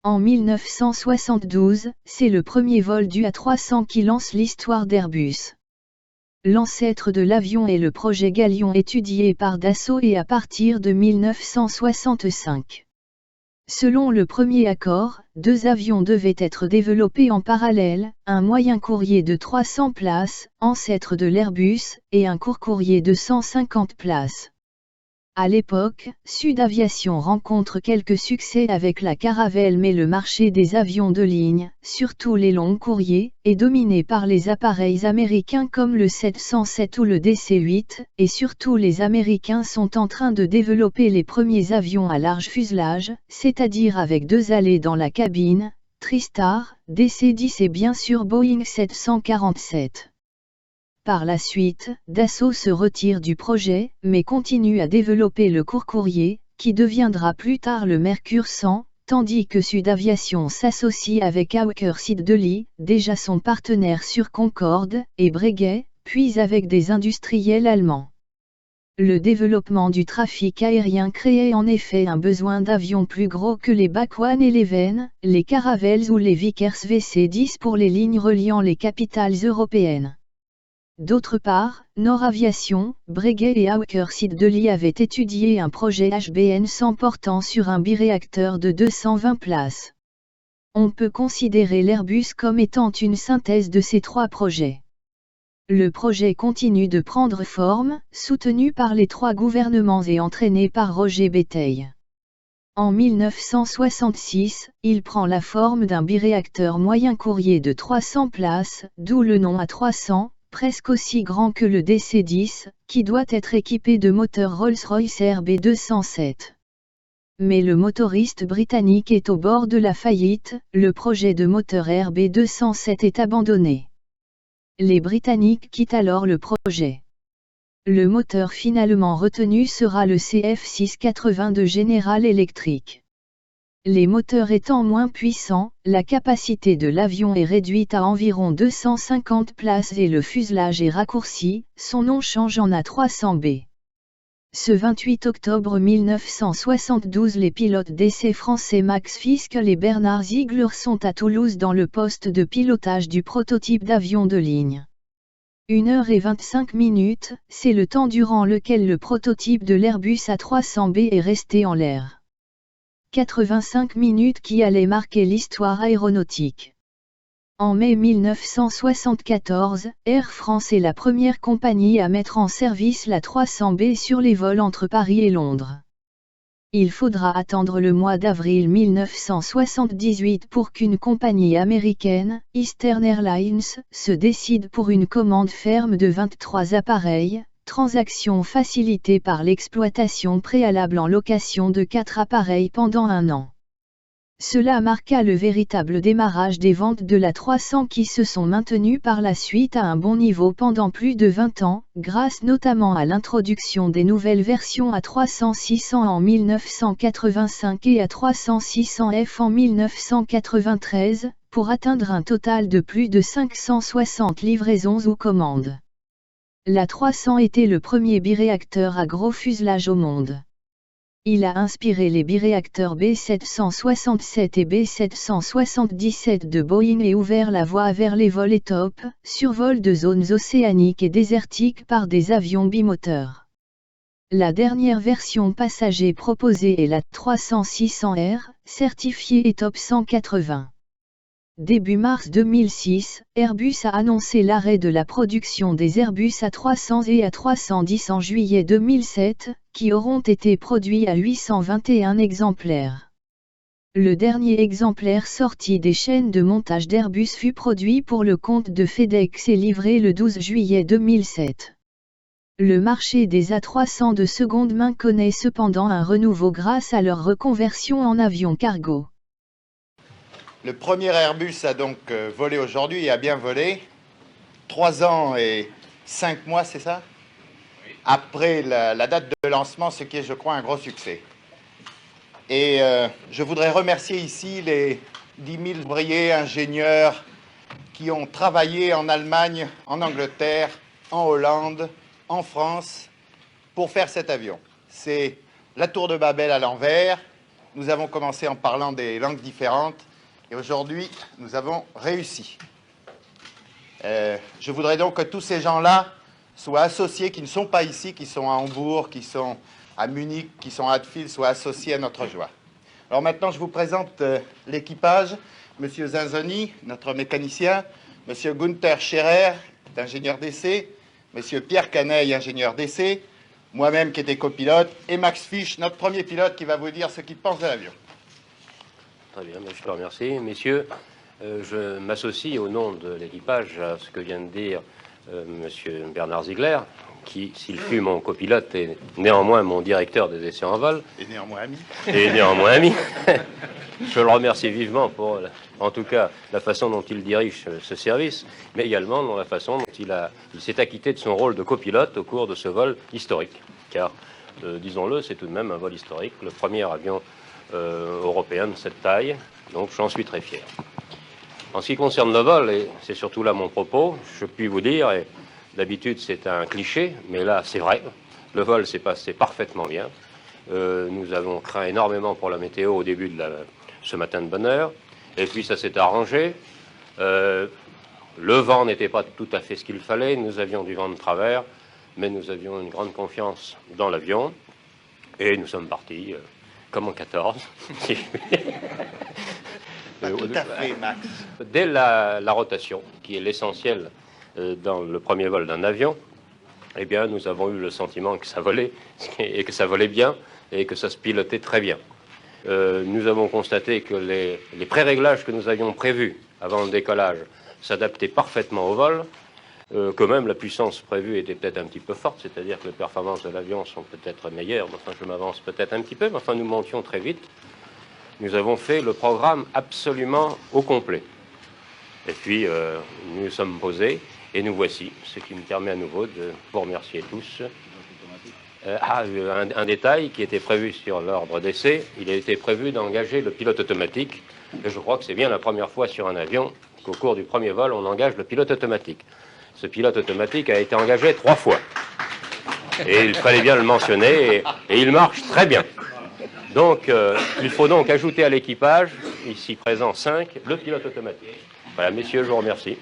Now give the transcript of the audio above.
En 1972, c'est le premier vol du A300 qui lance l'histoire d'Airbus. L'ancêtre de l'avion est le projet Galion étudié par Dassault et à partir de 1965. Selon le premier accord, 2 avions devaient être développés en parallèle, un moyen courrier de 300 places, ancêtre de l'Airbus, et un court courrier de 150 places. À l'époque, Sud Aviation rencontre quelques succès avec la Caravelle, mais le marché des avions de ligne, surtout les longs courriers, est dominé par les appareils américains comme le 707 ou le DC-8, et surtout les Américains sont en train de développer les premiers avions à large fuselage, c'est-à-dire avec 2 allées dans la cabine, TriStar, DC-10 et bien sûr Boeing 747. Par la suite, Dassault se retire du projet, mais continue à développer le court courrier, qui deviendra plus tard le Mercure 100, tandis que Sud Aviation s'associe avec Hawker Siddeley, déjà son partenaire sur Concorde, et Breguet, puis avec des industriels allemands. Le développement du trafic aérien créait en effet un besoin d'avions plus gros que les Bak-1 et les Venn, les Caravelles ou les Vickers VC-10 pour les lignes reliant les capitales européennes. D'autre part, Nord Aviation, Breguet et Hawker Siddeley avaient étudié un projet HBN 100 portant sur un biréacteur de 220 places. On peut considérer l'Airbus comme étant une synthèse de ces 3 projets. Le projet continue de prendre forme, soutenu par les 3 gouvernements et entraîné par Roger Béteille. En 1966, il prend la forme d'un biréacteur moyen courrier de 300 places, d'où le nom A300, presque aussi grand que le DC-10, qui doit être équipé de moteurs Rolls-Royce RB207. Mais le motoriste britannique est au bord de la faillite, le projet de moteur RB207 est abandonné. Les Britanniques quittent alors le projet. Le moteur finalement retenu sera le CF680 de General Electric. Les moteurs étant moins puissants, la capacité de l'avion est réduite à environ 250 places et le fuselage est raccourci, son nom change en A300B. Ce 28 octobre 1972, les pilotes d'essai français Max Fiscal et Bernard Ziegler sont à Toulouse dans le poste de pilotage du prototype d'avion de ligne. 1h25, c'est le temps durant lequel le prototype de l'Airbus A300B est resté en l'air. 85 minutes qui allaient marquer l'histoire aéronautique. En mai 1974, Air France est la première compagnie à mettre en service la 300B sur les vols entre Paris et Londres. Il faudra attendre le mois d'avril 1978 pour qu'une compagnie américaine, Eastern Airlines, se décide pour une commande ferme de 23 appareils, transaction facilitée par l'exploitation préalable en location de 4 appareils pendant 1 an. Cela marqua le véritable démarrage des ventes de la 300 qui se sont maintenues par la suite à un bon niveau pendant plus de 20 ans, grâce notamment à l'introduction des nouvelles versions A300-600 en 1985 et A300-600F en 1993, pour atteindre un total de plus de 560 livraisons ou commandes. La 300 était le premier biréacteur à gros fuselage au monde. Il a inspiré les biréacteurs B767 et B777 de Boeing et ouvert la voie vers les vols ETOP, survol de zones océaniques et désertiques par des avions bimoteurs. La dernière version passager proposée est la 300-600R, certifiée ETOP 180. Début mars 2006, Airbus a annoncé l'arrêt de la production des Airbus A300 et A310 en juillet 2007, qui auront été produits à 821 exemplaires. Le dernier exemplaire sorti des chaînes de montage d'Airbus fut produit pour le compte de FedEx et livré le 12 juillet 2007. Le marché des A300 de seconde main connaît cependant un renouveau grâce à leur reconversion en avion cargo. Le premier Airbus a donc volé aujourd'hui et a bien volé. 3 ans et 5 mois, c'est ça? Oui. Après la date de lancement, ce qui est, je crois, un gros succès. Et je voudrais remercier ici les 10 000 ouvriers, ingénieurs qui ont travaillé en Allemagne, en Angleterre, en Hollande, en France, pour faire cet avion. C'est la tour de Babel à l'envers, Nous avons commencé en parlant des langues différentes et aujourd'hui, nous avons réussi. Je voudrais donc que tous ces gens-là soient associés, qui ne sont pas ici, qui sont à Hambourg, qui sont à Munich, qui sont à Hadfield, soient associés à notre joie. Alors maintenant, je vous présente l'équipage. Monsieur Zinzoni, notre mécanicien, Monsieur Gunther Scherer, ingénieur d'essai, Monsieur Pierre Caneille, ingénieur d'essai, moi-même qui étais copilote, et Max Fisch, notre premier pilote, qui va vous dire ce qu'il pense de l'avion. Très bien, je te remercie. Messieurs, je m'associe au nom de l'équipage à ce que vient de dire Monsieur Bernard Ziegler, qui, s'il fut mon copilote, est néanmoins mon directeur des essais en vol. Et néanmoins ami. Et néanmoins ami. Je le remercie vivement pour, en tout cas, la façon dont il dirige ce service, mais également dans la façon dont il s'est acquitté de son rôle de copilote au cours de ce vol historique. Car, disons-le, c'est tout de même un vol historique, le premier avion européen de cette taille, donc j'en suis très fier. En ce qui concerne le vol, et c'est surtout là mon propos, je puis vous dire, et d'habitude c'est un cliché, mais là c'est vrai, le vol s'est passé parfaitement bien. Nous avons craint énormément pour la météo au début de ce matin de bonne heure, et puis ça s'est arrangé. Le vent n'était pas tout à fait ce qu'il fallait, nous avions du vent de travers, mais nous avions une grande confiance dans l'avion, et nous sommes partis comme en 14. Pas tout à fait, Max. Dès la rotation, qui est l'essentiel dans le premier vol d'un avion, eh bien, nous avons eu le sentiment que ça volait, et que ça volait bien, et que ça se pilotait très bien. Nous avons constaté que les pré-réglages que nous avions prévus avant le décollage s'adaptaient parfaitement au vol, que même la puissance prévue était peut-être un petit peu forte, c'est-à-dire que les performances de l'avion sont peut-être meilleures, mais enfin je m'avance peut-être un petit peu, mais enfin nous montions très vite. Nous avons fait le programme absolument au complet. Et puis nous sommes posés, et nous voici, ce qui me permet à nouveau de vous remercier tous. Un détail qui était prévu sur l'ordre d'essai, il a été prévu d'engager le pilote automatique, et je crois que c'est bien la première fois sur un avion qu'au cours du premier vol, on engage le pilote automatique. Ce pilote automatique a été engagé 3 fois. Et il fallait bien le mentionner, et il marche très bien. Donc, il faut donc ajouter à l'équipage, ici présent 5, le pilote automatique. Voilà, messieurs, je vous remercie.